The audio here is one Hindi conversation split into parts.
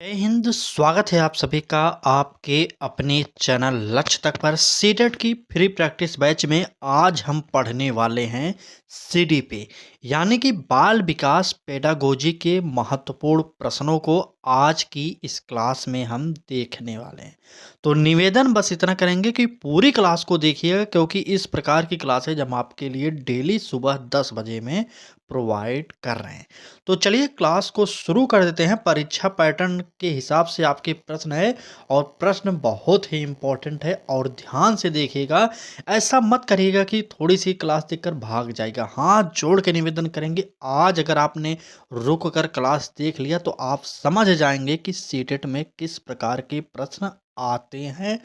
जय हिंद। स्वागत है आप सभी का आपके अपने चैनल लक्ष्य तक पर सीटेट की फ्री प्रैक्टिस बैच में। आज हम पढ़ने वाले हैं सीडीपी यानी कि बाल विकास पेडागोजी के महत्वपूर्ण प्रश्नों को आज की इस क्लास में हम देखने वाले हैं। तो निवेदन बस इतना करेंगे कि पूरी क्लास को देखिएगा, क्योंकि इस प्रकार की क्लासेज हम आपके लिए डेली सुबह 10 बजे में प्रोवाइड कर रहे हैं। तो चलिए क्लास को शुरू कर देते हैं। परीक्षा पैटर्न के हिसाब से आपके प्रश्न है और प्रश्न बहुत ही इम्पोर्टेंट है और ध्यान से देखिएगा। ऐसा मत करिएगा कि थोड़ी सी क्लास देखकर भाग जाएगा। हाथ जोड़ के निवेदन करेंगे, आज अगर आपने रुक कर क्लास देख लिया तो आप समझ जाएंगे कि सीटेट में किस प्रकार के प्रश्न आते हैं।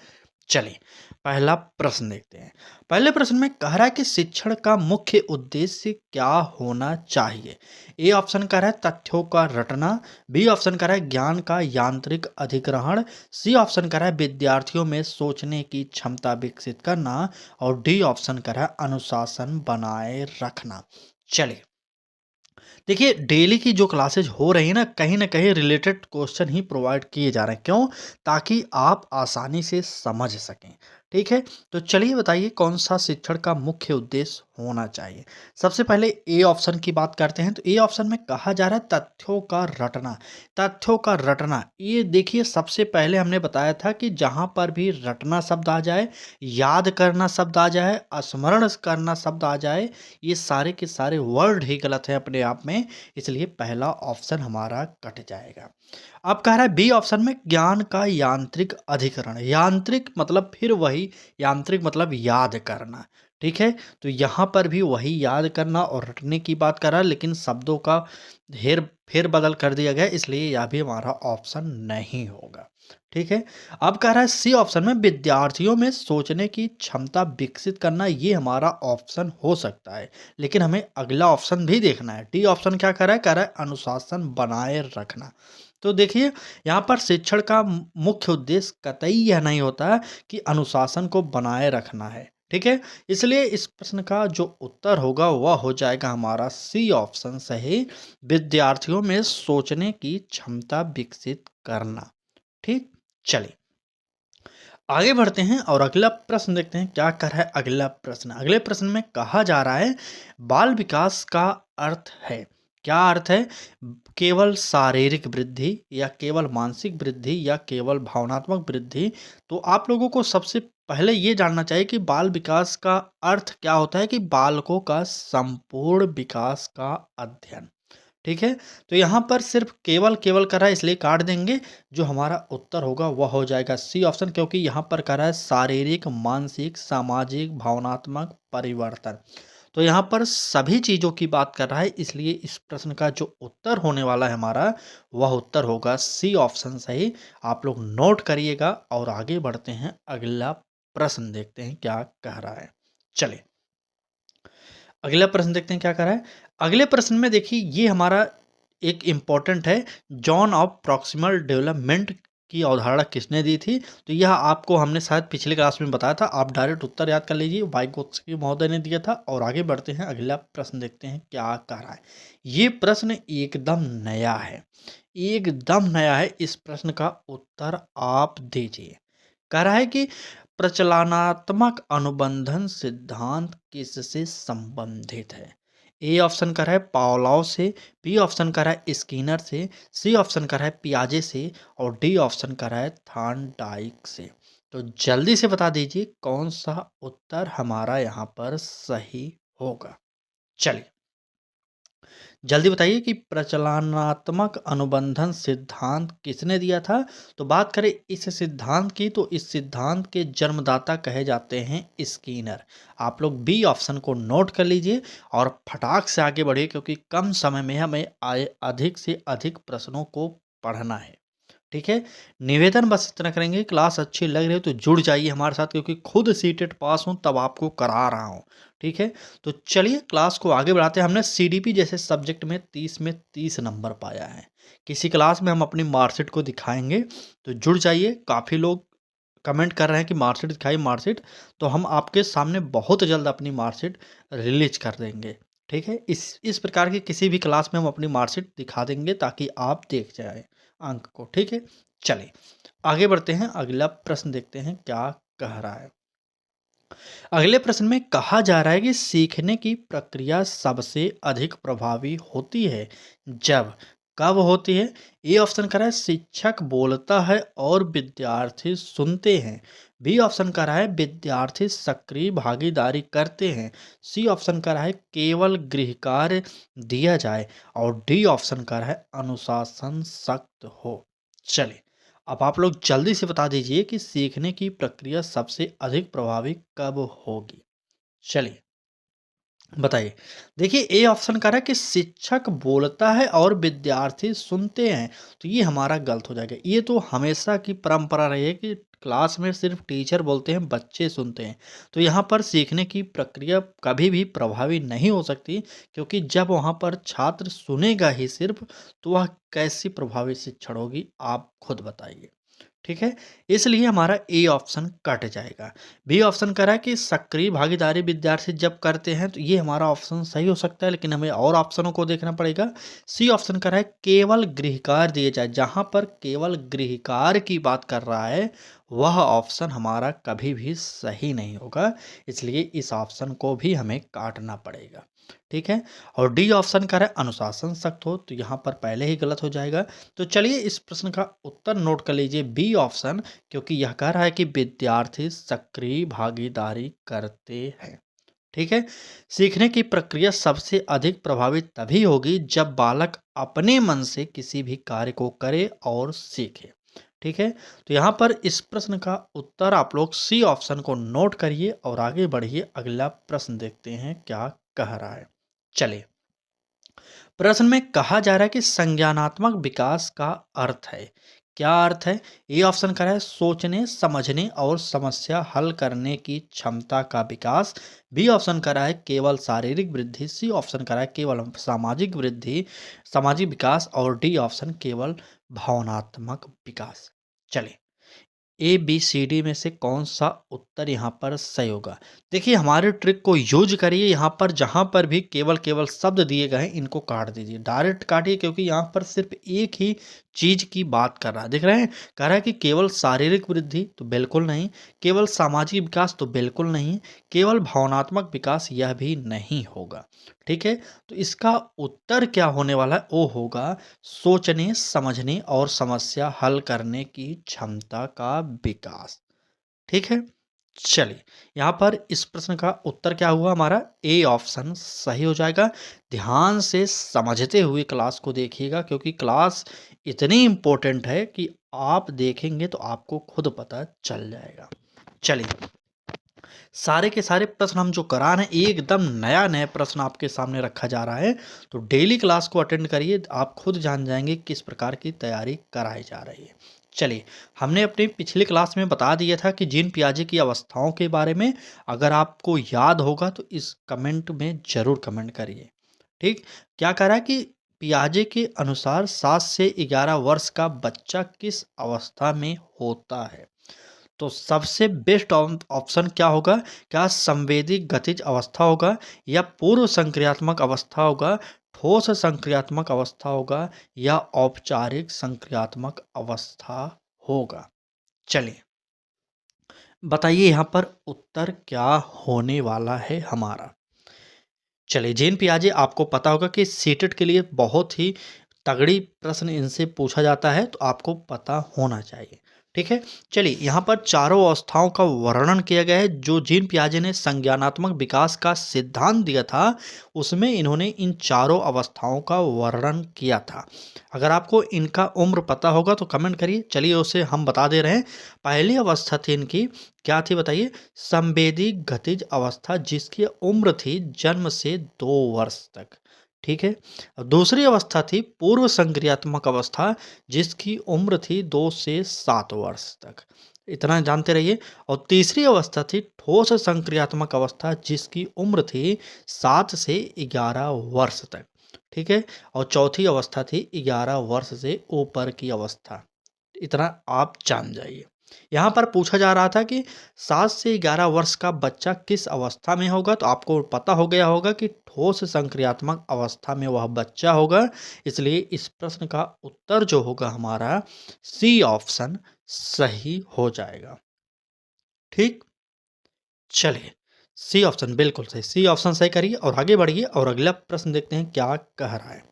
चलिए पहला प्रश्न देखते हैं। पहले प्रश्न में कह रहा है कि शिक्षण का मुख्य उद्देश्य क्या होना चाहिए। ए ऑप्शन कह रहा है तथ्यों का रटना, बी ऑप्शन कह रहा है ज्ञान का यांत्रिक अधिग्रहण, सी ऑप्शन कह रहा है विद्यार्थियों में सोचने की क्षमता विकसित करना और डी ऑप्शन कह रहा है अनुशासन बनाए रखना। चलिए देखिए, डेली की जो क्लासेज हो रही है ना कहीं रिलेटेड क्वेश्चन ही प्रोवाइड किए जा रहे हैं। क्यों? ताकि आप आसानी से समझ सकें। ठीक है, तो चलिए बताइए कौन सा शिक्षण का मुख्य उद्देश्य होना चाहिए। सबसे पहले ए ऑप्शन की बात करते हैं। तो ए ऑप्शन में कहा जा रहा है तथ्यों का रटना। तथ्यों का रटना, ये देखिए सबसे पहले हमने बताया था कि जहाँ पर भी रटना शब्द आ जाए, याद करना शब्द आ जाए, स्मरण करना शब्द आ जाए, ये सारे के सारे वर्ड ही गलत हैं अपने आप में, इसलिए पहला ऑप्शन हमारा कट जाएगा। अब कह रहा है बी ऑप्शन में ज्ञान का यांत्रिक अधिकरण। यांत्रिक मतलब फिर वही, यांत्रिक मतलब याद करना। ठीक है, तो यहाँ पर भी वही याद करना और रटने की बात कर रहा है, लेकिन शब्दों का हेर फेर बदल कर दिया गया, इसलिए यह भी हमारा ऑप्शन नहीं होगा। ठीक है, अब कह रहा है सी ऑप्शन में विद्यार्थियों में सोचने की क्षमता विकसित करना, ये हमारा ऑप्शन हो सकता है, लेकिन हमें अगला ऑप्शन भी देखना है। डी ऑप्शन क्या कह रहा है अनुशासन बनाए रखना। तो देखिए यहाँ पर शिक्षण का मुख्य उद्देश्य कतई यह नहीं होता है कि अनुशासन को बनाए रखना है। ठीक है, इसलिए इस प्रश्न का जो उत्तर होगा वह हो जाएगा हमारा सी ऑप्शन सही, विद्यार्थियों में सोचने की क्षमता विकसित करना। ठीक, चलिए आगे बढ़ते हैं और अगला प्रश्न देखते हैं क्या कर रहा है अगला प्रश्न। अगले प्रश्न में कहा जा रहा है बाल विकास का अर्थ है। क्या अर्थ है? केवल शारीरिक वृद्धि या केवल मानसिक वृद्धि या केवल भावनात्मक वृद्धि। तो आप लोगों को सबसे पहले ये जानना चाहिए कि बाल विकास का अर्थ क्या होता है कि बालकों का संपूर्ण विकास का अध्ययन। ठीक है, तो यहाँ पर सिर्फ केवल केवल कर रहा है, इसलिए काट देंगे। जो हमारा उत्तर होगा वह हो जाएगा सी ऑप्शन, क्योंकि यहाँ पर कर रहा है शारीरिक, मानसिक, सामाजिक, भावनात्मक परिवर्तन। तो यहाँ पर सभी चीज़ों की बात कर रहा है, इसलिए इस प्रश्न का जो उत्तर होने वाला है हमारा, वह उत्तर होगा सी ऑप्शन सही। आप लोग नोट करिएगा और आगे बढ़ते हैं। अगला प्रश्न देखते हैं क्या कह रहा है। चलिए अगला प्रश्न देखते हैं क्या कर रहा है। अगले प्रश्न में देखिए ये हमारा एक इम्पॉर्टेंट है, जॉन ऑफ प्रॉक्सिमल डेवलपमेंट की अवधारणा किसने दी थी। तो यह आपको हमने शायद पिछले क्लास में बताया था, आप डायरेक्ट उत्तर याद कर लीजिए, वाइगोत्स्की महोदय ने दिया था। और आगे बढ़ते हैं, अगला प्रश्न देखते हैं क्या कह रहा है। ये प्रश्न एकदम नया है, एकदम नया है। इस प्रश्न का उत्तर आप दीजिए। कह रहा है कि प्रचलनात्मक अनुबंधन सिद्धांत किससे संबंधित है। ए ऑप्शन कर रहा है पावलोव से, बी ऑप्शन कर रहा है स्किनर से, सी ऑप्शन कर रहा है पियाजे से और डी ऑप्शन कर रहा है थॉर्नडाइक से। तो जल्दी से बता दीजिए कौन सा उत्तर हमारा यहाँ पर सही होगा। चलिए जल्दी बताइए कि प्रचलनात्मक अनुबंधन सिद्धांत किसने दिया था। तो बात करें इस सिद्धांत की, तो इस सिद्धांत के जन्मदाता कहे जाते हैं स्किनर। आप लोग बी ऑप्शन को नोट कर लीजिए और फटाक से आगे बढ़िए, क्योंकि कम समय में हमें अधिक से अधिक प्रश्नों को पढ़ना है। ठीक है, निवेदन बस इतना करेंगे, क्लास अच्छी लग रही है तो जुड़ जाइए हमारे साथ, क्योंकि खुद सीटेट पास हूँ तब आपको करा रहा हूँ। ठीक है, तो चलिए क्लास को आगे बढ़ाते हैं। हमने सीडीपी जैसे सब्जेक्ट में 30 नंबर पाया है। किसी क्लास में हम अपनी मार्कशीट को दिखाएंगे, तो जुड़ जाइए। काफ़ी लोग कमेंट कर रहे हैं कि मार्कशीट दिखाइए मार्कशीट, तो हम आपके सामने बहुत जल्द अपनी मार्कशीट रिलीज कर देंगे। ठीक है, इस प्रकार की किसी भी क्लास में हम अपनी मार्कशीट दिखा देंगे ताकि आप देख जाएं। अंक को। ठीक है, चलिए आगे बढ़ते हैं, अगला प्रश्न देखते हैं क्या कह रहा है। अगले प्रश्न में कहा जा रहा है कि सीखने की प्रक्रिया सबसे अधिक प्रभावी होती है जब, कब होती है? ए ऑप्शन कर रहा है शिक्षक बोलता है और विद्यार्थी सुनते हैं। बी ऑप्शन कर रहा है विद्यार्थी सक्रिय भागीदारी करते हैं। सी ऑप्शन कर रहा है केवल गृह कार्य दिया जाए। और डी ऑप्शन कर रहा है अनुशासन सख्त हो। चलिए अब आप लोग जल्दी से बता दीजिए कि सीखने की प्रक्रिया सबसे अधिक प्रभावी कब होगी। चलिए बताइए। देखिए ए ऑप्शन कह रहा है कि शिक्षक बोलता है और विद्यार्थी सुनते हैं, तो ये हमारा गलत हो जाएगा। ये तो हमेशा की परंपरा रही है कि क्लास में सिर्फ टीचर बोलते हैं, बच्चे सुनते हैं। तो यहाँ पर सीखने की प्रक्रिया कभी भी प्रभावी नहीं हो सकती, क्योंकि जब वहाँ पर छात्र सुनेगा ही सिर्फ, तो वह कैसी प्रभावी शिक्षण होगी, आप खुद बताइए। ठीक है, इसलिए हमारा ए ऑप्शन कट जाएगा। बी ऑप्शन कह रहा है कि सक्रिय भागीदारी विद्यार्थी जब करते हैं, तो ये हमारा ऑप्शन सही हो सकता है, लेकिन हमें और ऑप्शनों को देखना पड़ेगा। सी ऑप्शन कह रहा है केवल गृहकार दिए जाए। जहां पर केवल गृहकार की बात कर रहा है, वह ऑप्शन हमारा कभी भी सही नहीं होगा, इसलिए इस ऑप्शन को भी हमें काटना पड़ेगा। ठीक है, और डी ऑप्शन कह रहा है अनुशासन सख्त हो, तो यहाँ पर पहले ही गलत हो जाएगा। तो चलिए इस प्रश्न का उत्तर नोट कर लीजिए, बी ऑप्शन, क्योंकि यह कह रहा है कि विद्यार्थी सक्रिय भागीदारी करते हैं। ठीक है, सीखने की प्रक्रिया सबसे अधिक प्रभावित तभी होगी जब बालक अपने मन से किसी भी कार्य को करे और सीखे। ठीक है, तो यहाँ पर इस प्रश्न का उत्तर आप लोग सी ऑप्शन को नोट करिए और आगे बढ़िए, अगला प्रश्न देखते हैं क्या कह रहा है। चलिए प्रश्न में कहा जा रहा है कि संज्ञानात्मक विकास का अर्थ है। क्या अर्थ है? ए ऑप्शन कर रहा है सोचने, समझने और समस्या हल करने की क्षमता का विकास। बी ऑप्शन कर रहा है केवल शारीरिक वृद्धि। सी ऑप्शन कर रहा है केवल सामाजिक वृद्धि, सामाजिक विकास। और डी ऑप्शन केवल भावनात्मक विकास। चलिए ए बी सी डी में से कौन सा उत्तर यहाँ पर सही होगा? देखिए हमारे ट्रिक को यूज करिए, यहाँ पर जहाँ पर भी केवल केवल शब्द दिए गए हैं इनको काट दीजिए, डायरेक्ट काटिए, क्योंकि यहाँ पर सिर्फ एक ही चीज की बात कर रहा है। दिख रहे हैं, कह रहा है कि केवल शारीरिक वृद्धि, तो बिल्कुल नहीं। केवल सामाजिक विकास, तो बिल्कुल नहीं। केवल भावनात्मक विकास, यह भी नहीं होगा। ठीक है, तो इसका उत्तर क्या होने वाला है? वो होगा सोचने, समझने और समस्या हल करने की क्षमता का विकास। ठीक है, चलिए यहाँ पर इस प्रश्न का उत्तर क्या हुआ हमारा? ए ऑप्शन सही हो जाएगा। ध्यान से समझते हुए क्लास को देखिएगा, क्योंकि क्लास इतनी इम्पोर्टेंट है कि आप देखेंगे तो आपको खुद पता चल जाएगा। चलिए सारे के सारे प्रश्न हम जो करा रहे हैं, एकदम नया नया प्रश्न आपके सामने रखा जा रहा है, तो डेली क्लास को अटेंड करिए, आप खुद जान जाएंगे किस प्रकार की तैयारी कराई जा रही है। चलिए हमने अपनी पिछली क्लास में बता दिया था कि जीन पियाजे की अवस्थाओं के बारे में, अगर आपको याद होगा तो इस कमेंट में ज़रूर कमेंट करिए। ठीक, क्या कह रहा है कि पियाजे के अनुसार 7 से 11 वर्ष का बच्चा किस अवस्था में होता है? तो सबसे बेस्ट ऑप्शन क्या होगा? क्या संवेदी गतिज अवस्था होगा, या पूर्व संक्रियात्मक अवस्था होगा, ठोस संक्रियात्मक अवस्था होगा, या औपचारिक संक्रियात्मक अवस्था होगा? चलिए बताइए यहाँ पर उत्तर क्या होने वाला है हमारा। चलिए जेन पियाजे, आपको पता होगा कि सीटेट के लिए बहुत ही तगड़ी प्रश्न इनसे पूछा जाता है, तो आपको पता होना चाहिए। ठीक है, चलिए यहाँ पर चारों अवस्थाओं का वर्णन किया गया है। जो जीन पियाजे ने संज्ञानात्मक विकास का सिद्धांत दिया था, उसमें इन्होंने इन चारों अवस्थाओं का वर्णन किया था। अगर आपको इनका उम्र पता होगा तो कमेंट करिए, चलिए उसे हम बता दे रहे हैं। पहली अवस्था थी इनकी, क्या थी बताइए? संवेदी गतिज अवस्था, जिसकी उम्र थी जन्म से 2 वर्ष तक। ठीक है, दूसरी अवस्था थी पूर्व संक्रियात्मक अवस्था, जिसकी उम्र थी 2 से 7 वर्ष तक। इतना जानते रहिए। और तीसरी अवस्था थी ठोस संक्रियात्मक अवस्था, जिसकी उम्र थी 7 से 11 वर्ष तक। ठीक है, और चौथी अवस्था थी 11 वर्ष से ऊपर की अवस्था। इतना आप जान जाइए। यहाँ पर पूछा जा रहा था कि 7 से 11 वर्ष का बच्चा किस अवस्था में होगा, तो आपको पता हो गया होगा कि ठोस संक्रियात्मक अवस्था में वह बच्चा होगा। इसलिए इस प्रश्न का उत्तर जो होगा हमारा सी ऑप्शन सही हो जाएगा। ठीक, चलिए सी ऑप्शन बिल्कुल सही, सी ऑप्शन सही करिए और आगे बढ़िए और अगला प्रश्न देखते हैं क्या कह रहा है।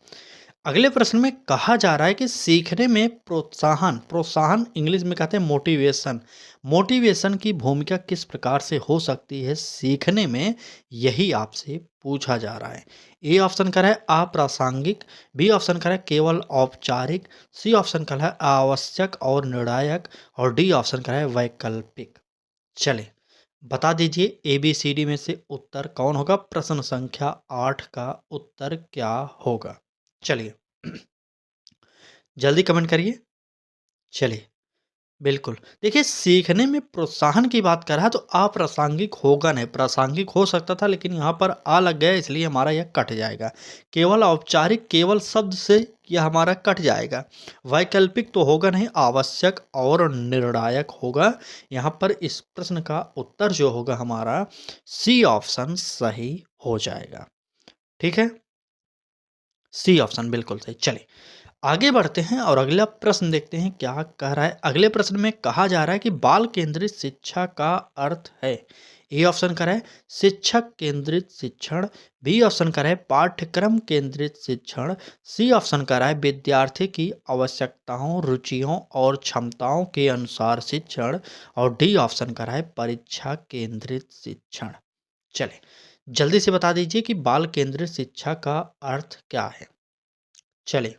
अगले प्रश्न में कहा जा रहा है कि सीखने में प्रोत्साहन, प्रोत्साहन इंग्लिश में कहते हैं मोटिवेशन, मोटिवेशन की भूमिका किस प्रकार से हो सकती है सीखने में, यही आपसे पूछा जा रहा है। ए ऑप्शन का है अप्रासंगिक, बी ऑप्शन का है केवल औपचारिक, सी ऑप्शन का है आवश्यक और निर्णायक और डी ऑप्शन का है वैकल्पिक। चले बता दीजिए ए बी सी डी में से उत्तर कौन होगा, प्रश्न संख्या 8 का उत्तर क्या होगा। चलिए जल्दी कमेंट करिए। चलिए बिल्कुल, देखिए सीखने में प्रोत्साहन की बात कर रहा है तो अप्रासंगिक होगा नहीं, प्रासंगिक हो सकता था लेकिन यहाँ पर आ लग गया इसलिए हमारा यह कट जाएगा। केवल औपचारिक, केवल शब्द से यह हमारा कट जाएगा। वैकल्पिक तो होगा नहीं, आवश्यक और निर्णायक होगा। यहाँ पर इस प्रश्न का उत्तर जो होगा हमारा सी ऑप्शन सही हो जाएगा। ठीक है, सी ऑप्शन बिल्कुल सही। चलिए आगे बढ़ते हैं और अगला प्रश्न देखते हैं क्या कह रहा है। अगले प्रश्न में कहा जा रहा है कि बाल केंद्रित शिक्षा का अर्थ है। ए ऑप्शन कर रहा है शिक्षक केंद्रित शिक्षण, बी ऑप्शन कर रहा है पाठ्यक्रम केंद्रित शिक्षण, सी ऑप्शन कर रहा है विद्यार्थी की आवश्यकताओं, रुचियों और क्षमताओं के अनुसार शिक्षण और डी ऑप्शन कर रहा है परीक्षा केंद्रित शिक्षण। चले जल्दी से बता दीजिए कि बाल केंद्रित शिक्षा का अर्थ क्या है। चलिए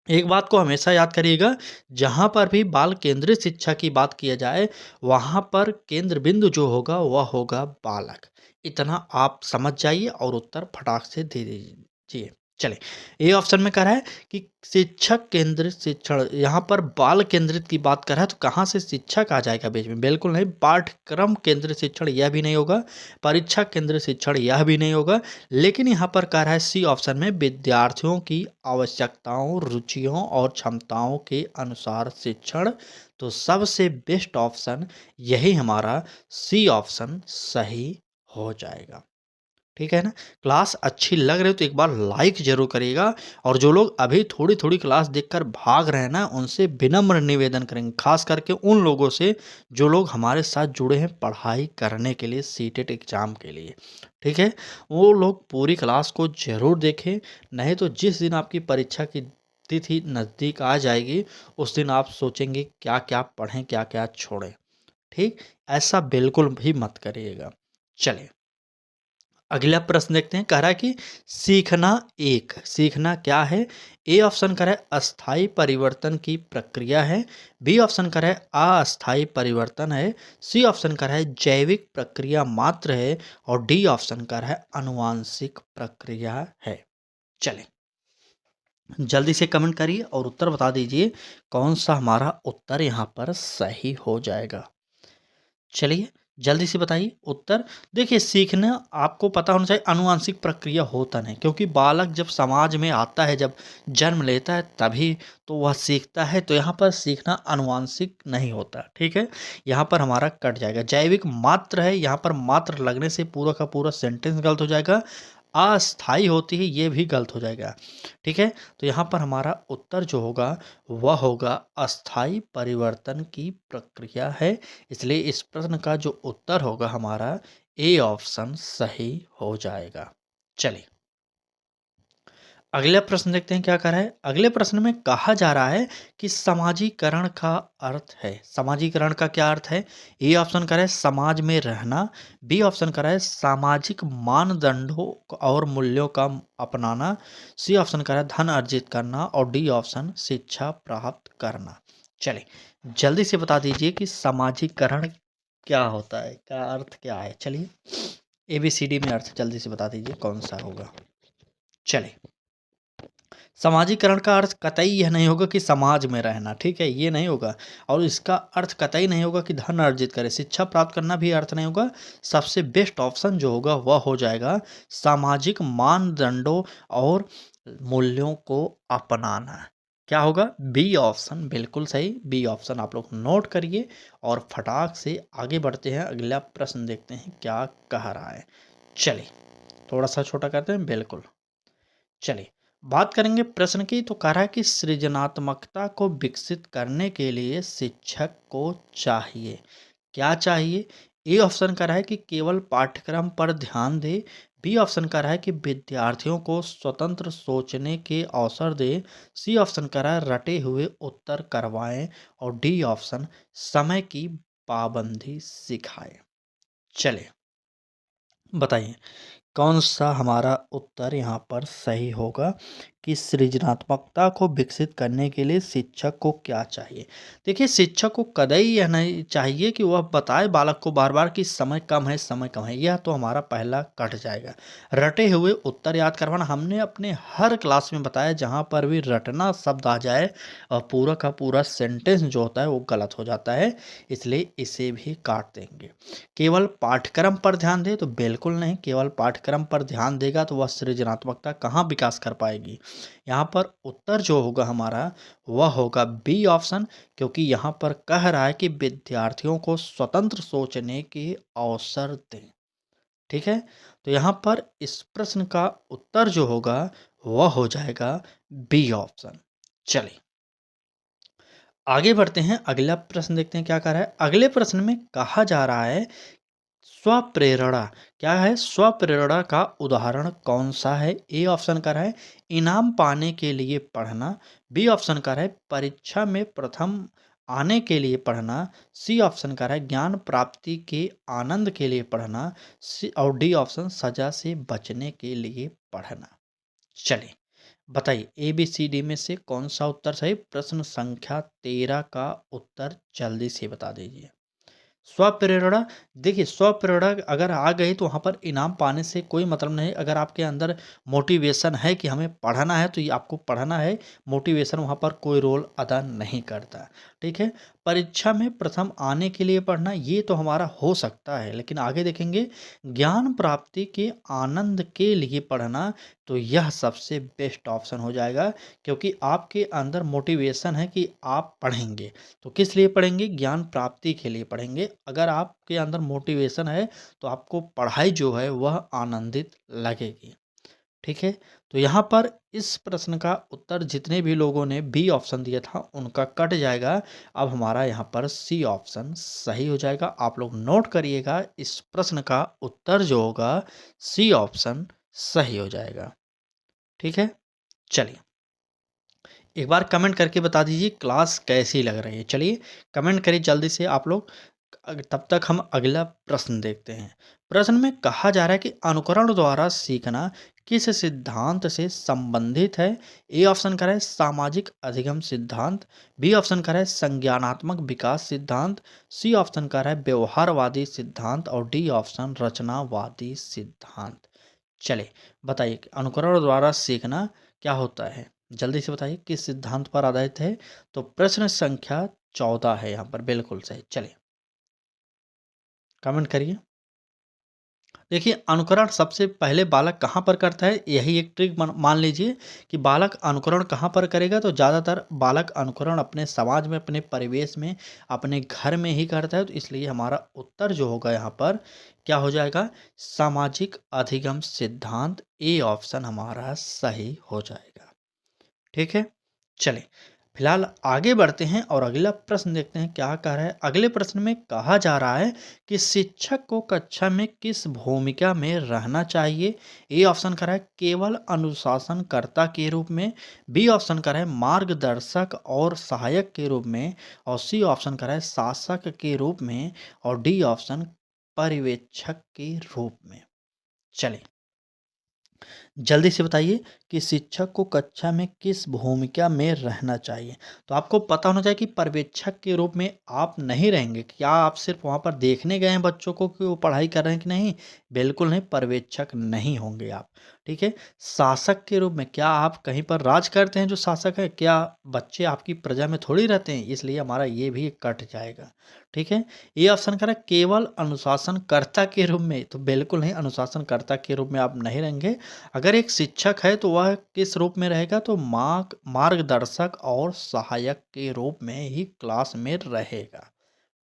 एक बात को हमेशा याद करिएगा, जहाँ पर भी बाल केंद्रित शिक्षा की बात किया जाए वहाँ पर केंद्र बिंदु जो होगा वह होगा बालक। इतना आप समझ जाइए और उत्तर फटाक से दे दीजिए। चले ए ऑप्शन में कह रहा है कि शिक्षक केंद्रित शिक्षण, यहाँ पर बाल केंद्रित की बात कर रहा है तो कहाँ से शिक्षक आ जाएगा बीच में, बिल्कुल नहीं। पाठ्यक्रम केंद्रित शिक्षण यह भी नहीं होगा, परीक्षा केंद्रित शिक्षण यह भी नहीं होगा, लेकिन यहाँ पर कह रहा है सी ऑप्शन में विद्यार्थियों की आवश्यकताओं, रुचियों और क्षमताओं के अनुसार शिक्षण। तो सबसे बेस्ट ऑप्शन यही हमारा सी ऑप्शन सही हो जाएगा। ठीक है ना। क्लास अच्छी लग रही हो तो एक बार लाइक जरूर करिएगा और जो लोग अभी थोड़ी थोड़ी क्लास देखकर भाग रहे हैं ना उनसे विनम्र निवेदन करेंगे, खास करके उन लोगों से जो लोग हमारे साथ जुड़े हैं पढ़ाई करने के लिए सीटेट एग्ज़ाम के लिए। ठीक है, वो लोग पूरी क्लास को जरूर देखें, नहीं तो जिस दिन आपकी परीक्षा की तिथि नज़दीक आ जाएगी उस दिन आप सोचेंगे क्या क्या पढ़ें क्या क्या छोड़ें। ठीक, ऐसा बिल्कुल भी मत करिएगा। चलिए अगला प्रश्न देखते हैं, कह रहा है कि सीखना एक, सीखना क्या है। ए ऑप्शन कर है अस्थाई परिवर्तन की प्रक्रिया है, बी ऑप्शन कर है अस्थाई परिवर्तन है, सी ऑप्शन कर है जैविक प्रक्रिया मात्र है और डी ऑप्शन कर है अनुवांशिक प्रक्रिया है। चलें जल्दी से कमेंट करिए और उत्तर बता दीजिए कौन सा हमारा उत्तर यहाँ पर सही हो जाएगा। चलिए जल्दी से बताइए उत्तर। देखिए सीखना आपको पता होना चाहिए अनुवांशिक प्रक्रिया होता नहीं, क्योंकि बालक जब समाज में आता है, जब जन्म लेता है तभी तो वह सीखता है, तो यहाँ पर सीखना अनुवांशिक नहीं होता। ठीक है, यहाँ पर हमारा कट जाएगा। जैविक मात्र है, यहाँ पर मात्र लगने से पूरा का पूरा सेंटेंस गलत हो जाएगा। अस्थाई होती है ये भी गलत हो जाएगा। ठीक है, तो यहाँ पर हमारा उत्तर जो होगा वह होगा अस्थाई परिवर्तन की प्रक्रिया है। इसलिए इस प्रश्न का जो उत्तर होगा हमारा ए ऑप्शन सही हो जाएगा। चलिए अगला प्रश्न देखते हैं क्या कर रहा है। अगले प्रश्न में कहा जा रहा है कि समाजीकरण का अर्थ है। समाजीकरण का क्या अर्थ है। ए ऑप्शन कर रहा है समाज में रहना, बी ऑप्शन कर रहा है सामाजिक मानदंडों और मूल्यों का अपनाना, सी ऑप्शन कर रहा है धन अर्जित करना और डी ऑप्शन शिक्षा प्राप्त करना। चलिए जल्दी से बता दीजिए कि समाजीकरण क्या होता है, क्या अर्थ क्या है। चलिए ए बी सी डी में अर्थ जल्दी से बता दीजिए कौन सा होगा। चलिए समाजीकरण का अर्थ कतई यह नहीं होगा कि समाज में रहना, ठीक है, ये नहीं होगा। और इसका अर्थ कतई नहीं होगा कि धन अर्जित करे, शिक्षा प्राप्त करना भी अर्थ नहीं होगा। सबसे बेस्ट ऑप्शन जो होगा वह हो जाएगा सामाजिक मानदंडों और मूल्यों को अपनाना। क्या होगा? बी ऑप्शन, बिल्कुल सही, बी ऑप्शन आप लोग नोट करिए और फटाक से आगे बढ़ते हैं। अगला प्रश्न देखते हैं क्या कह रहा है। चलिए थोड़ा सा छोटा करते हैं, बिल्कुल। चलिए बात करेंगे प्रश्न की, तो कह रहा है कि सृजनात्मकता को विकसित करने के लिए शिक्षक को चाहिए, क्या चाहिए? ए ऑप्शन कह रहा है कि केवल पाठ्यक्रम पर ध्यान दे, बी ऑप्शन कह रहा है कि विद्यार्थियों को स्वतंत्र सोचने के अवसर दे, सी ऑप्शन कह रहा है रटे हुए उत्तर करवाएं और डी ऑप्शन समय की पाबंदी सिखाए। चलिए बताइए कौन सा हमारा उत्तर यहाँ पर सही होगा कि सृजनात्मकता को विकसित करने के लिए शिक्षक को क्या चाहिए? देखिए शिक्षक को कतई यह नहीं चाहिए कि वह बताए बालक को बार बार कि समय कम है, समय कम है, यह तो हमारा पहला कट जाएगा। रटे हुए उत्तर याद करवाना हमने अपने हर क्लास में बताया, जहाँ पर भी रटना शब्द आ जाए और पूरा का पूरा सेंटेंस जो होता है वो गलत हो जाता है, इसलिए इसे भी काट देंगे। केवल पाठ्यक्रम पर ध्यान दे, तो बिल्कुल नहीं, केवल पाठ्यक्रम पर ध्यान देगा तो वह सृजनात्मकता कहाँ विकास कर पाएगी। यहाँ पर उत्तर जो होगा हमारा वह होगा बी ऑप्शन, क्योंकि यहाँ पर कह रहा है कि विद्यार्थियों को स्वतंत्र सोचने के अवसर दें। ठीक है, तो यहाँ पर इस प्रश्न का उत्तर जो होगा वह हो जाएगा बी ऑप्शन। चलिए आगे बढ़ते हैं, अगला प्रश्न देखते हैं क्या कह रहा है। अगले प्रश्न में कहा जा रहा है स्वप्रेरणा, क्या है? स्वप्रेरणा का उदाहरण कौन सा है? ए ऑप्शन का है इनाम पाने के लिए पढ़ना, बी ऑप्शन का है परीक्षा में प्रथम आने के लिए पढ़ना, सी ऑप्शन का है ज्ञान प्राप्ति के आनंद के लिए पढ़ना, सी और डी ऑप्शन सजा से बचने के लिए पढ़ना। चलिए बताइए ए बी सी डी में से कौन सा उत्तर सही? प्रश्न संख्या 13 का उत्तर जल्दी से बता दीजिए। स्वप्रेरणा, देखिए स्वप्रेरणा अगर आ गई तो वहाँ पर इनाम पाने से कोई मतलब नहीं। अगर आपके अंदर मोटिवेशन है कि हमें पढ़ना है तो ये आपको पढ़ना है, मोटिवेशन वहाँ पर कोई रोल अदा नहीं करता। ठीक है, परीक्षा में प्रथम आने के लिए पढ़ना ये तो हमारा हो सकता है, लेकिन आगे देखेंगे ज्ञान प्राप्ति के आनंद के लिए पढ़ना, तो यह सबसे बेस्ट ऑप्शन हो जाएगा, क्योंकि आपके अंदर मोटिवेशन है कि आप पढ़ेंगे। तो किस लिए पढ़ेंगे? ज्ञान प्राप्ति के लिए पढ़ेंगे। अगर आपके अंदर मोटिवेशन है तो आपको पढ़ाई जो है वह आनंदित लगेगी। ठीक है, तो यहाँ पर इस प्रश्न का उत्तर जितने भी लोगों ने बी ऑप्शन दिया था उनका कट जाएगा। अब हमारा यहाँ पर सी ऑप्शन सही हो जाएगा। आप लोग नोट करिएगा, इस प्रश्न का उत्तर जो होगा सी ऑप्शन सही हो जाएगा। ठीक है, चलिए एक बार कमेंट करके बता दीजिए क्लास कैसी लग रही है। चलिए कमेंट करिए जल्दी से आप लोग। तब तक हम अगला प्रश्न देखते हैं। प्रश्न में कहा जा रहा है कि अनुकरण द्वारा सीखना किस सिद्धांत से संबंधित है? ए ऑप्शन करें सामाजिक अधिगम सिद्धांत, बी ऑप्शन करें संज्ञानात्मक विकास सिद्धांत, सी ऑप्शन करें व्यवहारवादी सिद्धांत और डी ऑप्शन रचनावादी सिद्धांत। चलिए बताइए अनुकरण द्वारा सीखना क्या होता है? जल्दी से बताइए किस सिद्धांत पर आधारित है? तो प्रश्न संख्या 14 है यहाँ पर, बिल्कुल सही। चलिए कमेंट करिए। देखिए अनुकरण सबसे पहले बालक कहाँ पर करता है, यही एक ट्रिक मान लीजिए कि बालक अनुकरण कहाँ पर करेगा। तो ज़्यादातर बालक अनुकरण अपने समाज में, अपने परिवेश में, अपने घर में ही करता है। तो इसलिए हमारा उत्तर जो होगा यहाँ पर क्या हो जाएगा? सामाजिक अधिगम सिद्धांत, ए ऑप्शन हमारा सही हो जाएगा। ठीक है, चलें फिलहाल आगे बढ़ते हैं और अगला प्रश्न देखते हैं क्या कह रहा है। अगले प्रश्न में कहा जा रहा है कि शिक्षक को कक्षा में किस भूमिका में रहना चाहिए? ए ऑप्शन कर रहा है केवल अनुशासनकर्ता के रूप में, बी ऑप्शन कर रहा है मार्गदर्शक और सहायक के रूप में, और सी ऑप्शन कर रहा है शासक के रूप में, और डी ऑप्शन पर्यवेक्षक के रूप में। चलिए जल्दी से बताइए कि शिक्षक को कक्षा में किस भूमिका में रहना चाहिए? तो आपको पता होना चाहिए कि पर्यवेक्षक के रूप में आप नहीं रहेंगे। क्या आप सिर्फ वहाँ पर देखने गए हैं बच्चों को कि वो पढ़ाई कर रहे हैं कि नहीं? बिल्कुल नहीं, पर्यवेक्षक नहीं होंगे आप। ठीक है, शासक के रूप में क्या आप कहीं पर राज करते हैं जो शासक है? क्या बच्चे आपकी प्रजा में थोड़ी रहते हैं? इसलिए हमारा ये भी कट जाएगा। ठीक है, ये ऑप्शन करें केवल अनुशासनकर्ता के रूप में, तो बिल्कुल नहीं, अनुशासनकर्ता के रूप में आप नहीं रहेंगे। अगर अगर एक शिक्षक है तो वह किस रूप में रहेगा, तो मार्गदर्शक और सहायक के रूप में ही क्लास में रहेगा।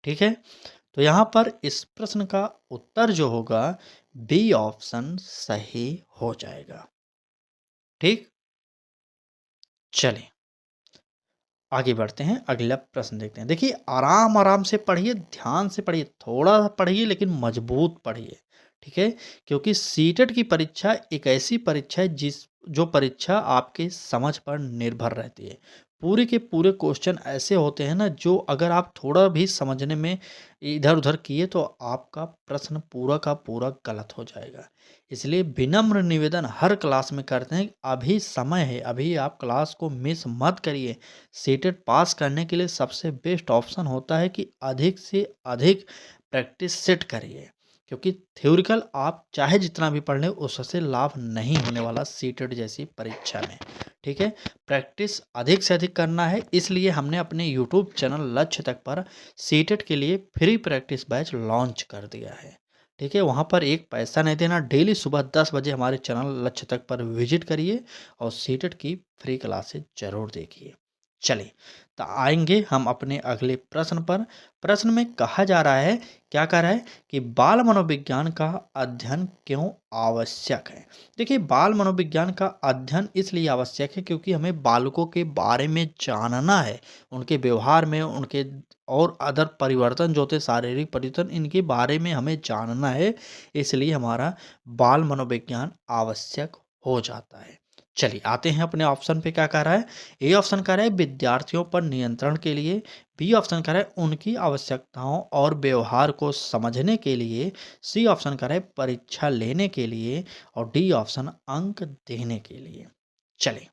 ठीक है, तो यहाँ पर इस प्रश्न का उत्तर जो होगा बी ऑप्शन सही हो जाएगा। ठीक, चलिए आगे बढ़ते हैं, अगला प्रश्न देखते हैं। देखिए आराम आराम से पढ़िए, ध्यान से पढ़िए, थोड़ा पढ़िए लेकिन मजबूत पढ़िए। ठीक है, क्योंकि सीटेट की परीक्षा एक ऐसी परीक्षा है जो परीक्षा आपके समझ पर निर्भर रहती है। पूरे के पूरे क्वेश्चन ऐसे होते हैं ना, जो अगर आप थोड़ा भी समझने में इधर उधर किए तो आपका प्रश्न पूरा का पूरा गलत हो जाएगा। इसलिए विनम्र निवेदन हर क्लास में करते हैं, अभी समय है, अभी आप क्लास को मिस मत करिए। सीटेट पास करने के लिए सबसे बेस्ट ऑप्शन होता है कि अधिक से अधिक प्रैक्टिस सेट करिए, क्योंकि थ्योरिकल आप चाहे जितना भी पढ़ लें उससे लाभ नहीं होने वाला सीटेट जैसी परीक्षा में। ठीक है, प्रैक्टिस अधिक से अधिक करना है, इसलिए हमने अपने यूट्यूब चैनल लक्ष्य तक पर सीटेट के लिए फ्री प्रैक्टिस बैच लॉन्च कर दिया है। ठीक है, वहाँ पर एक पैसा नहीं देना, डेली सुबह 10 बजे हमारे चैनल लक्ष्य तक पर विजिट करिए और सीटेट की फ्री क्लासेज जरूर देखिए। चलिए, तो आएंगे हम अपने अगले प्रश्न पर। प्रश्न में कहा जा रहा है, क्या कह रहा है कि बाल मनोविज्ञान का अध्ययन क्यों आवश्यक है। देखिए बाल मनोविज्ञान का अध्ययन इसलिए आवश्यक है क्योंकि हमें बालकों के बारे में जानना है, उनके व्यवहार में, उनके और अदर परिवर्तन जो होते शारीरिक परिवर्तन, इनके बारे में हमें जानना है, इसलिए हमारा बाल मनोविज्ञान आवश्यक हो जाता है। चलिए आते हैं अपने ऑप्शन पे, क्या कह रहा है। ए ऑप्शन कह रहा है विद्यार्थियों पर नियंत्रण के लिए, बी ऑप्शन कह रहा है उनकी आवश्यकताओं और व्यवहार को समझने के लिए, सी ऑप्शन कह रहा है परीक्षा लेने के लिए और डी ऑप्शन अंक देने के लिए। चलिए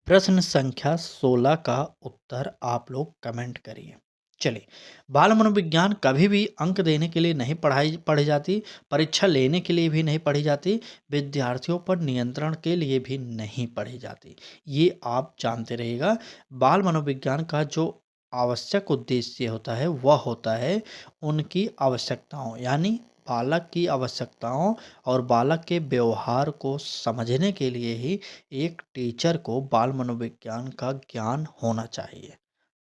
प्रश्न संख्या 16 का उत्तर आप लोग कमेंट करिए। चलिए, बाल मनोविज्ञान कभी भी अंक देने के लिए नहीं पढ़ी जाती, परीक्षा लेने के लिए भी नहीं पढ़ी जाती, विद्यार्थियों पर नियंत्रण के लिए भी नहीं पढ़ी जाती। ये आप जानते रहिएगा। बाल मनोविज्ञान का जो आवश्यक उद्देश्य होता है वह होता है उनकी आवश्यकताओं, यानी बालक की आवश्यकताओं और बालक के व्यवहार को समझने के लिए ही एक टीचर को बाल मनोविज्ञान का ज्ञान होना चाहिए।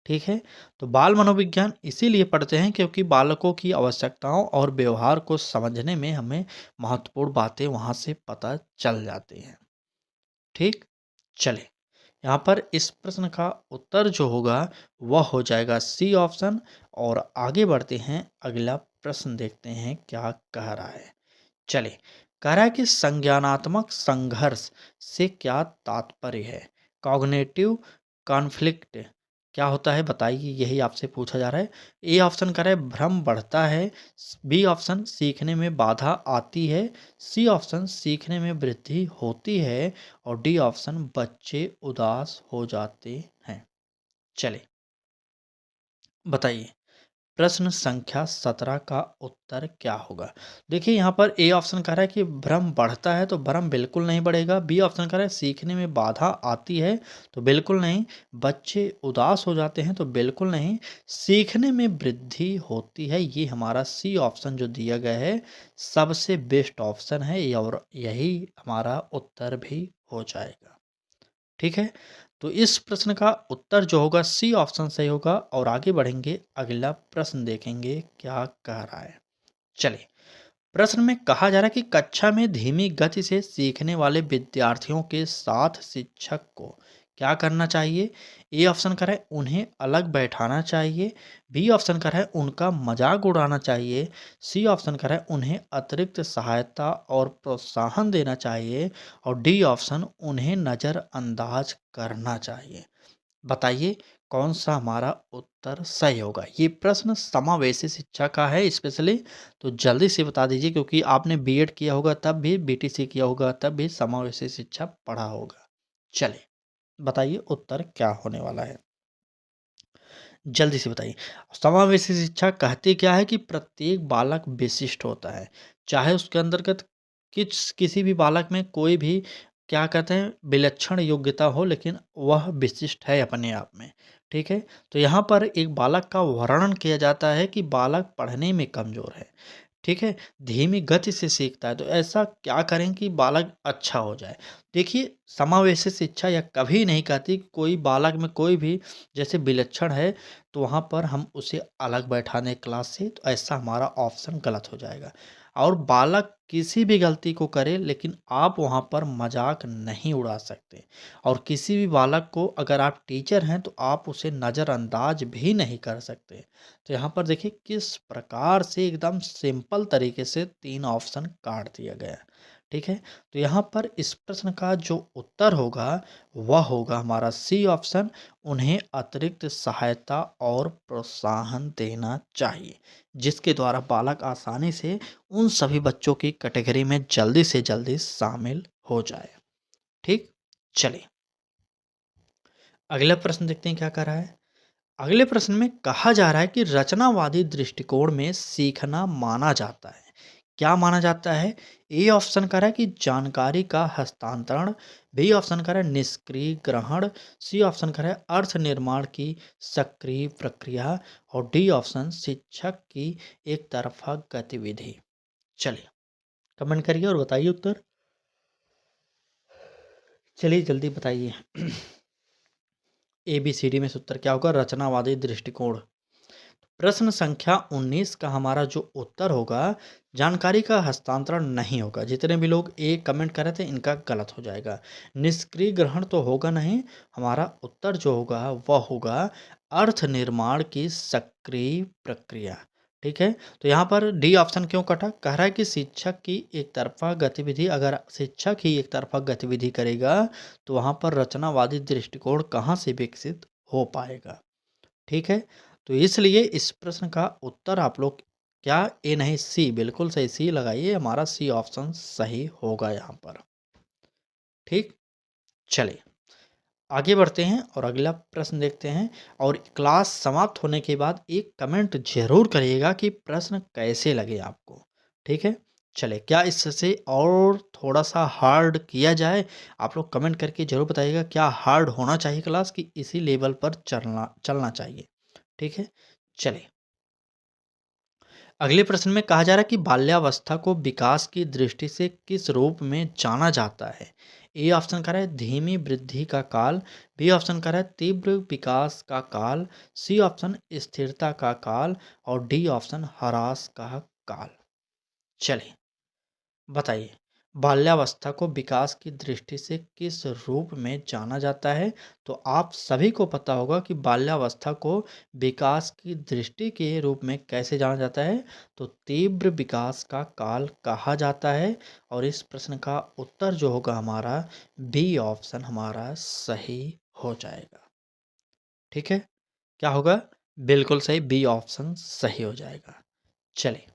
ठीक है, तो बाल मनोविज्ञान इसीलिए पढ़ते हैं क्योंकि बालकों की आवश्यकताओं और व्यवहार को समझने में हमें महत्वपूर्ण बातें वहाँ से पता चल जाती हैं। ठीक, चले यहाँ पर इस प्रश्न का उत्तर जो होगा वह हो जाएगा सी ऑप्शन। और आगे बढ़ते हैं, अगला प्रश्न देखते हैं क्या कह रहा है। चले, कह रहा है कि संज्ञानात्मक संघर्ष से क्या तात्पर्य है। कॉग्निटिव कॉन्फ्लिक्ट क्या होता है बताइए, यही आपसे पूछा जा रहा है। ए ऑप्शन कह रहा है भ्रम बढ़ता है, बी ऑप्शन सीखने में बाधा आती है, सी ऑप्शन सीखने में वृद्धि होती है और डी ऑप्शन बच्चे उदास हो जाते हैं। चले बताइए प्रश्न संख्या 17 का उत्तर क्या होगा। देखिए यहाँ पर ए ऑप्शन कह रहा है कि भ्रम बढ़ता है, तो भ्रम बिल्कुल नहीं बढ़ेगा। बी ऑप्शन कह रहा है सीखने में बाधा आती है, तो बिल्कुल नहीं। बच्चे उदास हो जाते हैं, तो बिल्कुल नहीं। सीखने में वृद्धि होती है, ये हमारा सी ऑप्शन जो दिया गया है सबसे बेस्ट ऑप्शन है और यही हमारा उत्तर भी हो जाएगा। ठीक है, तो इस प्रश्न का उत्तर जो होगा सी ऑप्शन सही होगा। और आगे बढ़ेंगे, अगला प्रश्न देखेंगे क्या कह रहा है। चलिए, प्रश्न में कहा जा रहा है कि कक्षा में धीमी गति से सीखने वाले विद्यार्थियों के साथ शिक्षक को क्या करना चाहिए। ए ऑप्शन करें उन्हें अलग बैठाना चाहिए, बी ऑप्शन करें उनका मजाक उड़ाना चाहिए, सी ऑप्शन करें उन्हें अतिरिक्त सहायता और प्रोत्साहन देना चाहिए और डी ऑप्शन उन्हें नज़रअंदाज करना चाहिए। बताइए कौन सा हमारा उत्तर सही होगा। ये प्रश्न समावेशी शिक्षा का है स्पेशली, तो जल्दी से बता दीजिए क्योंकि आपने बीएड किया होगा तब भी, बीटीसी किया होगा तब भी समावेशी शिक्षा पढ़ा होगा। चलिए बताइए उत्तर क्या होने वाला है, जल्दी से बताइए। समावेशी शिक्षा कहती क्या है कि प्रत्येक बालक विशिष्ट होता है, चाहे उसके अंतर्गत किसी भी बालक में कोई भी क्या कहते हैं विलक्षण योग्यता हो, लेकिन वह विशिष्ट है अपने आप में। ठीक है, तो यहाँ पर एक बालक का वर्णन किया जाता है कि बालक पढ़ने में कमज़ोर है, ठीक है? धीमी गति से सीखता है, तो ऐसा क्या करें कि बालक अच्छा हो जाए? देखिए, समावेशी शिक्षा यह कभी नहीं कहती कि कोई बालक में कोई भी जैसे विलक्षण है, तो वहाँ पर हम उसे अलग बैठा दें क्लास से, तो ऐसा हमारा ऑप्शन गलत हो जाएगा। और बालक किसी भी गलती को करे, लेकिन आप वहाँ पर मज़ाक नहीं उड़ा सकते। और किसी भी बालक को अगर आप टीचर हैं, तो आप उसे नज़रअंदाज भी नहीं कर सकते। तो यहाँ पर देखिए किस प्रकार से एकदम सिंपल तरीके से 3 ऑप्शन काट दिया गया है, ठीक है? तो यहाँ पर इस प्रश्न का जो उत्तर होगा, वह होगा हमारा सी ऑप्शन, उन्हें अतिरिक्त सहायता और प्रोत्साहन देना चाहिए, जिसके द्वारा बालक आसानी से उन सभी बच्चों की कैटेगरी में जल्दी से जल्दी शामिल हो जाए, ठीक? चलिए, अगला प्रश्न देखते हैं क्या कह रहा है? अगले प्रश्न में कहा जा रहा है कि रचनावादी दृष्टिकोण में सीखना माना जाता है। क्या माना जाता है? ए ऑप्शन कह रहा है कि जानकारी का हस्तांतरण, बी ऑप्शन कह रहा है निष्क्रिय ग्रहण, सी ऑप्शन कह रहा है अर्थ निर्माण की सक्रिय प्रक्रिया और डी ऑप्शन शिक्षक की एक तरफा गतिविधि। चलिए, कमेंट करिए और बताइए उत्तर। चलिए जल्दी बताइए। ए बी सी डी में से उत्तर क्या होगा? रचनावादी दृष्टिकोण। प्रश्न संख्या 19 का हमारा जो उत्तर होगा, जानकारी का हस्तांतरण नहीं होगा। जितने भी लोग ए कमेंट कर रहे थे, इनका गलत हो जाएगा। निष्क्रिय ग्रहण तो होगा नहीं, हमारा उत्तर जो होगा वह होगा अर्थ निर्माण की सक्रिय प्रक्रिया। ठीक है, तो यहाँ पर डी ऑप्शन क्यों कटा? कह रहा है कि शिक्षक की एक तरफा गतिविधि, अगर शिक्षक ही एक तरफा गतिविधि करेगा, तो वहाँ पर रचनावादी दृष्टिकोण कहाँ से विकसित हो पाएगा। ठीक है, तो इसलिए इस प्रश्न का उत्तर आप लोग क्या ए नहीं सी, बिल्कुल सही सी लगाइए, हमारा सी ऑप्शन सही होगा यहाँ पर। ठीक, चलिए आगे बढ़ते हैं और अगला प्रश्न देखते हैं। और क्लास समाप्त होने के बाद एक कमेंट जरूर करिएगा कि प्रश्न कैसे लगे आपको। ठीक है, चलिए क्या इससे और थोड़ा सा हार्ड किया जाए? आप लोग कमेंट करके जरूर बताइएगा क्या हार्ड होना चाहिए क्लास, की इसी लेवल पर चलना चलना चाहिए। ठीक है, चलिए अगले प्रश्न में कहा जा रहा है कि बाल्यावस्था को विकास की दृष्टि से किस रूप में जाना जाता है? ए ऑप्शन कह रहा है धीमी वृद्धि का काल, बी ऑप्शन कह रहा है तीव्र विकास का काल, सी ऑप्शन स्थिरता का काल और डी ऑप्शन ह्रास का काल। चलिए बताइए, बाल्यावस्था को विकास की दृष्टि से किस रूप में जाना जाता है? तो आप सभी को पता होगा कि बाल्यावस्था को विकास की दृष्टि के रूप में कैसे जाना जाता है? तो तीव्र विकास का काल कहा जाता है। और इस प्रश्न का उत्तर जो होगा हमारा बी ऑप्शन हमारा सही हो जाएगा। ठीक है, क्या होगा? बिल्कुल सही, बी ऑप्शन सही हो जाएगा। चलिए,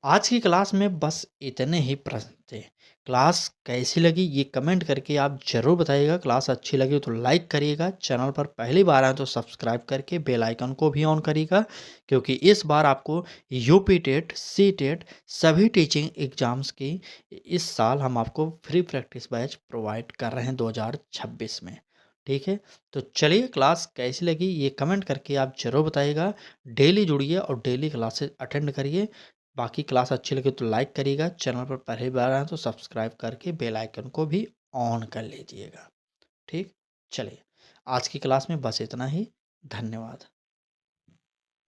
आज की क्लास में बस इतने ही प्रश्न थे। क्लास कैसी लगी ये कमेंट करके आप ज़रूर बताइएगा। क्लास अच्छी लगी तो लाइक करिएगा, चैनल पर पहली बार आए तो सब्सक्राइब करके बेल आइकन को भी ऑन करिएगा, क्योंकि इस बार आपको यूपी टेट, सी टेट सभी टीचिंग एग्ज़ाम्स की इस साल हम आपको फ्री प्रैक्टिस बैच प्रोवाइड कर रहे हैं 2026 में। ठीक है, तो चलिए क्लास कैसी लगी ये कमेंट करके आप ज़रूर बताइएगा। डेली जुड़िए और डेली क्लासेस अटेंड करिए। बाकी क्लास अच्छी लगे तो लाइक करिएगा, चैनल पर पहली बार आए तो सब्सक्राइब करके बेल आइकन को भी ऑन कर लीजिएगा। ठीक, चलिए आज की क्लास में बस इतना ही। धन्यवाद।